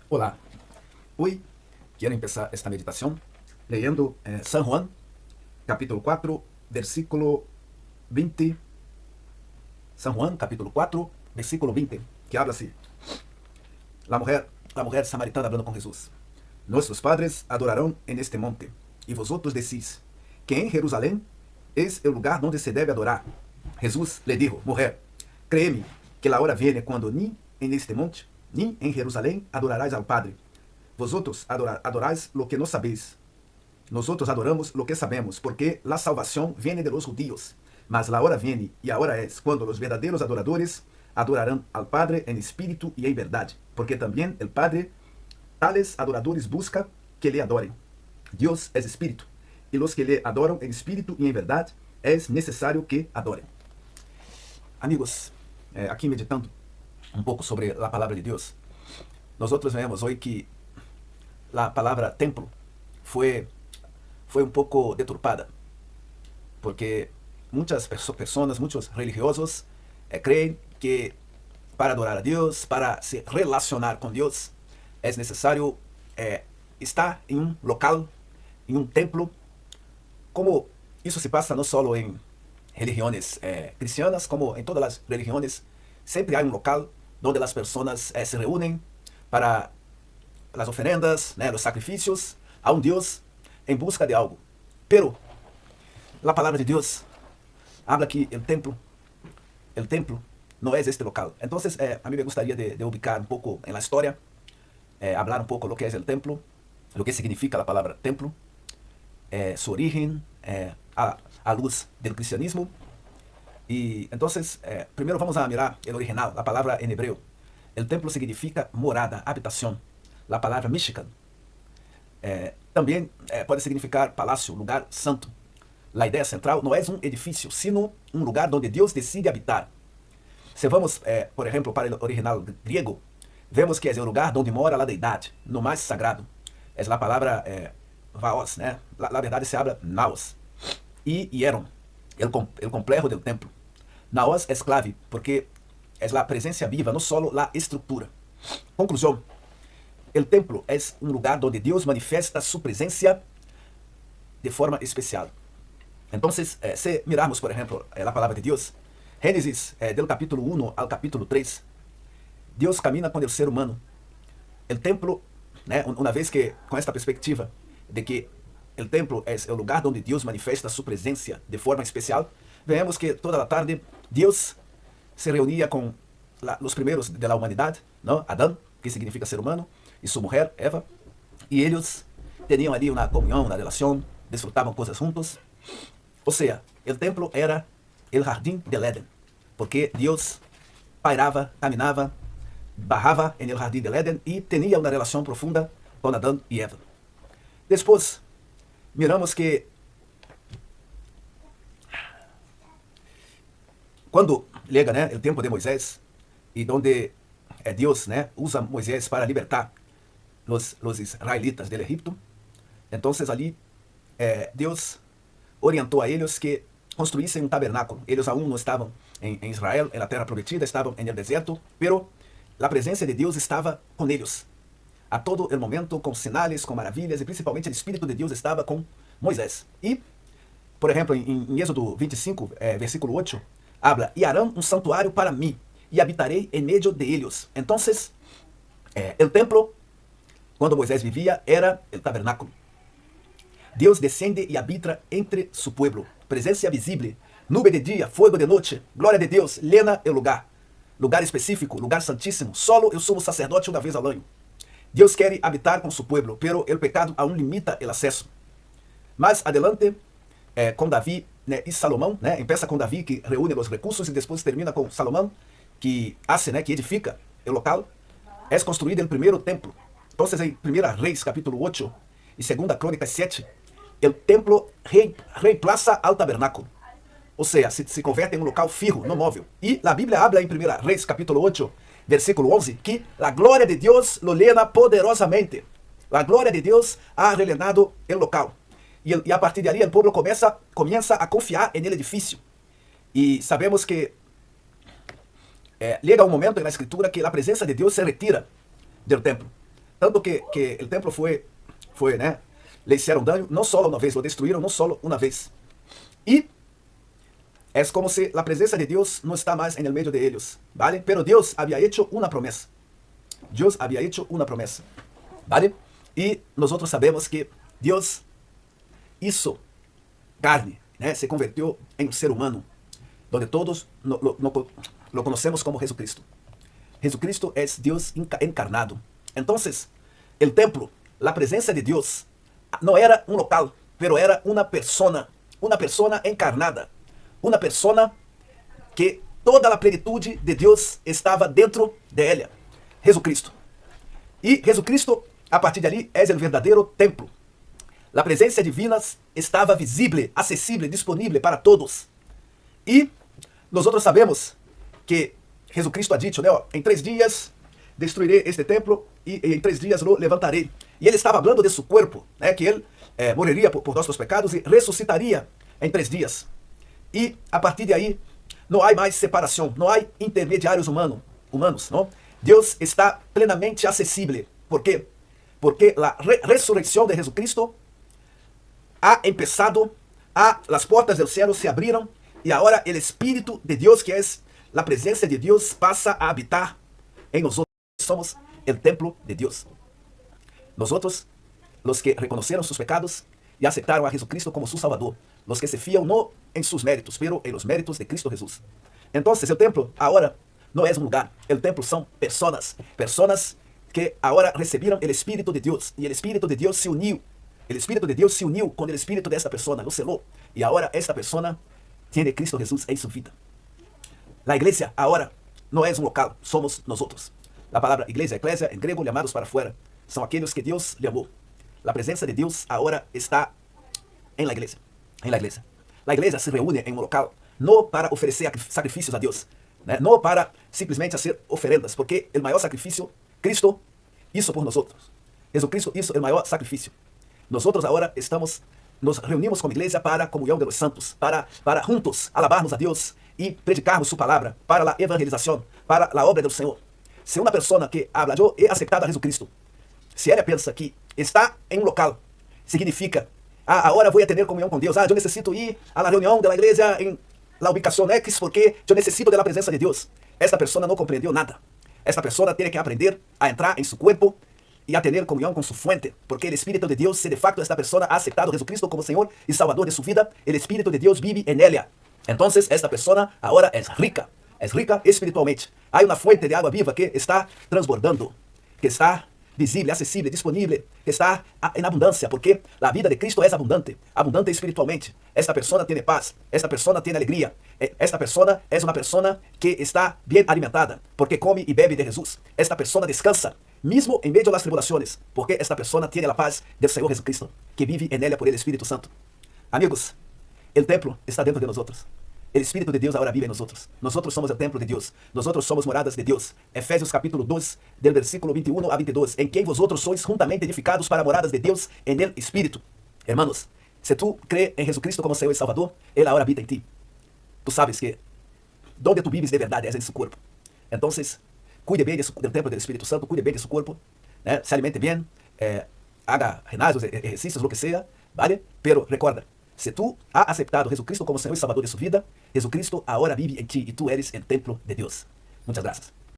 Olá, hoy quiero empezar esta meditación leyendo San Juan, capítulo 4, versículo 20. San Juan, capítulo 4, versículo 20, que habla así. La mujer samaritana hablando con Jesús. Nuestros padres adorarán en este monte, y vosotros decís que en Jerusalén es el lugar donde se debe adorar. Jesús le dijo, mujer, créeme que la hora viene cuando ni en este monte, ni en Jerusalén adorarás al Padre. Vosotros adoráis lo que no sabéis. Nosotros adoramos lo que sabemos, porque la salvación viene de los judíos. Mas la hora viene, y ahora es, cuando los verdaderos adoradores adorarán al Padre en espíritu y en verdad, porque también el Padre tales adoradores busca que le adoren. Dios es espíritu, y los que le adoran en espíritu y en verdad es necesario que adoren. Amigos, aquí meditando un poco sobre la palabra de Dios, nosotros vemos hoy que la palabra templo fue un poco deturpada, porque muchas personas, muchos religiosos creen que para adorar a Dios, para se relacionar con Dios, es necesario estar en un local, en un templo, como eso se pasa no solo en religiones cristianas, como en todas las religiones, siempre hay un local donde las personas se reúnen para las ofrendas, los sacrificios a un Dios en busca de algo. Pero la palabra de Dios habla que el templo no es este local. Entonces, a mí me gustaría de ubicar un poco en la historia, hablar un poco lo que es el templo, lo que significa la palabra templo, su origen, a luz del cristianismo. Y entonces, primero vamos a mirar el original, la palabra en hebreo. El templo significa morada, habitación. La palabra Mishkan también puede significar palacio, lugar santo. La idea central no es un edificio, sino un lugar donde Dios decide habitar. Si vamos, por ejemplo, para el original griego, vemos que es el lugar donde mora la deidad, lo más sagrado. Es la palabra vaos, la verdad se habla naos. Y hieron, el complejo del templo. Naos es clave, porque es la presencia viva, no solo la estructura. Conclusión. El templo es un lugar donde Dios manifiesta su presencia de forma especial. Entonces, si miramos, por ejemplo, la palabra de Dios, Génesis del capítulo 1 al capítulo 3, Dios camina con el ser humano. El templo, una vez que con esta perspectiva de que el templo es el lugar donde Dios manifiesta su presencia de forma especial, vemos que toda la tarde Dios se reunía con los primeros de la humanidad, ¿no? Adán, que significa ser humano, y su mujer, Eva, y ellos tenían allí una comunión, una relación, disfrutaban cosas juntos. O sea, el templo era el jardín del Edén, porque Dios pairaba, caminaba, bajaba en el jardín del Edén y tenía una relación profunda con Adán y Eva. Después, miramos que cuando llega el tiempo de Moisés, y donde Dios usa a Moisés para libertar los israelitas del Egipto, entonces allí Dios orientó a ellos que construyesen un tabernáculo. Ellos aún no estaban en Israel, en la tierra prometida, estaban en el desierto, pero la presencia de Dios estaba con ellos a todo el momento, con señales, con maravillas, y principalmente el Espíritu de Dios estaba con Moisés. Y, por ejemplo, en Éxodo 25, versículo 8, habla, y harán un santuario para mí, y habitaré en medio de ellos. Entonces, el templo, cuando Moisés vivía, era el tabernáculo. Dios desciende y habita entre su pueblo. Presencia visible, nube de día, fuego de noche, gloria de Dios llena el lugar. Lugar específico, lugar santísimo. Solo el sumo sacerdote una vez al año. Dios quiere habitar con su pueblo, pero el pecado aún limita el acceso. Más adelante, con David y Salomón, empieza con David que reúne los recursos y después termina con Salomón que hace, que edifica el local. Es construido el primer templo. Entonces en 1 Reyes capítulo 8 y 2 Crónicas 7, el templo reemplaza al tabernáculo. O sea, se convierte en un local fijo, no móvil. Y la Biblia habla en 1 Reyes capítulo 8, versículo 11, que la gloria de Dios lo llena poderosamente. La gloria de Dios ha rellenado el local. Y a partir de ahí el pueblo comienza a confiar en el edificio. Y sabemos que llega un momento en la escritura que la presencia de Dios se retira del templo. Tanto que o templo foi, né? Le hicieron daño no solo una vez, lo destruyeron no solo una vez. Y es como si la presencia de Dios no está más en el medio de ellos, ¿vale? Pero Dios había hecho una promesa. Dios había hecho una promesa, ¿vale? Y nosotros sabemos que Dios hizo carne, ¿eh? Se convirtió en un ser humano, donde todos lo conocemos como Jesucristo. Jesucristo es Dios encarnado. Entonces, el templo, la presencia de Dios, no era un local, pero era una persona encarnada, una persona que toda la plenitud de Dios estaba dentro de ella, Jesucristo. Y Jesucristo, a partir de allí, es el verdadero templo. La presencia divina estaba visible, accesible, disponible para todos. Y nosotros sabemos que Jesucristo ha dicho, ¿no? En 3 días destruiré este templo y en 3 días lo levantaré. Y él estaba hablando de su cuerpo, ¿eh? Que él moriría por nuestros pecados y resucitaría en 3 días. Y a partir de ahí no hay más separación, no hay intermediarios humanos, ¿no? Dios está plenamente accesible. ¿Por qué? Porque la resurrección de Jesucristo ha empezado, las puertas del cielo se abrieron y ahora el Espíritu de Dios, que es la presencia de Dios, pasa a habitar en nosotros. Somos el templo de Dios. Nosotros, los que reconocieron sus pecados y aceptaron a Jesucristo como su Salvador, los que se fían no en sus méritos, pero en los méritos de Cristo Jesús. Entonces el templo ahora no es un lugar, el templo son personas que ahora recibieron el Espíritu de Dios y el Espíritu de Dios se unió. El Espíritu de Dios se unió con el Espíritu de esta persona, lo celó. Y ahora esta persona tiene Cristo Jesús en su vida. La iglesia ahora no es un local, somos nosotros. La palabra iglesia, eclesia, en griego, llamados para afuera, son aquellos que Dios llamó. La presencia de Dios ahora está en la iglesia. La iglesia se reúne en un local, no para ofrecer sacrificios a Dios, ¿eh? No para simplemente hacer ofrendas, porque el mayor sacrificio Cristo hizo por nosotros. Jesucristo hizo el mayor sacrificio. Nosotros ahora nos reunimos como iglesia para comunión de los santos, para juntos alabarnos a Dios y predicarmos su palabra, para la evangelización, para la obra del Señor. Si una persona que habla, yo he aceptado a Jesucristo, si ella piensa que está en un local, significa, ahora voy a tener comunión con Dios, yo necesito ir a la reunión de la iglesia en la ubicación X porque yo necesito de la presencia de Dios. Esta persona no comprendió nada. Esta persona tiene que aprender a entrar en su cuerpo y a tener comunión con su fuente, porque el Espíritu de Dios, si de facto esta persona ha aceptado a Jesucristo como Señor y Salvador de su vida, el Espíritu de Dios vive en ella. Entonces esta persona ahora es rica espiritualmente. Hay una fuente de agua viva que está transbordando, que está visible, accesible, disponible, que está en abundancia, porque la vida de Cristo es abundante espiritualmente. Esta persona tiene paz, esta persona tiene alegría, esta persona es una persona que está bien alimentada, porque come y bebe de Jesús. Esta persona descansa, mismo en medio de las tribulaciones, porque esta persona tiene la paz del Señor Jesucristo, que vive en ella por el Espíritu Santo. Amigos, el templo está dentro de nosotros. El Espíritu de Dios ahora vive en nosotros. Nosotros somos el templo de Dios. Nosotros somos moradas de Dios. Efesios capítulo 2, del versículo 21 a 22. En quien vosotros sois juntamente edificados para moradas de Dios en el Espíritu. Hermanos, si tú crees en Jesucristo como Señor y Salvador, Él ahora habita en ti. Tú sabes que donde tú vives de verdad es en su cuerpo. Entonces, cuide bien del templo del Espíritu Santo, cuide bien de su cuerpo, ¿eh? Se alimente bien, haga ginasios, ejercicios, lo que sea, ¿vale? Pero recuerda, si tú has aceptado a Jesucristo como Señor y Salvador de su vida, Jesucristo ahora vive en ti y tú eres el templo de Dios. Muchas gracias.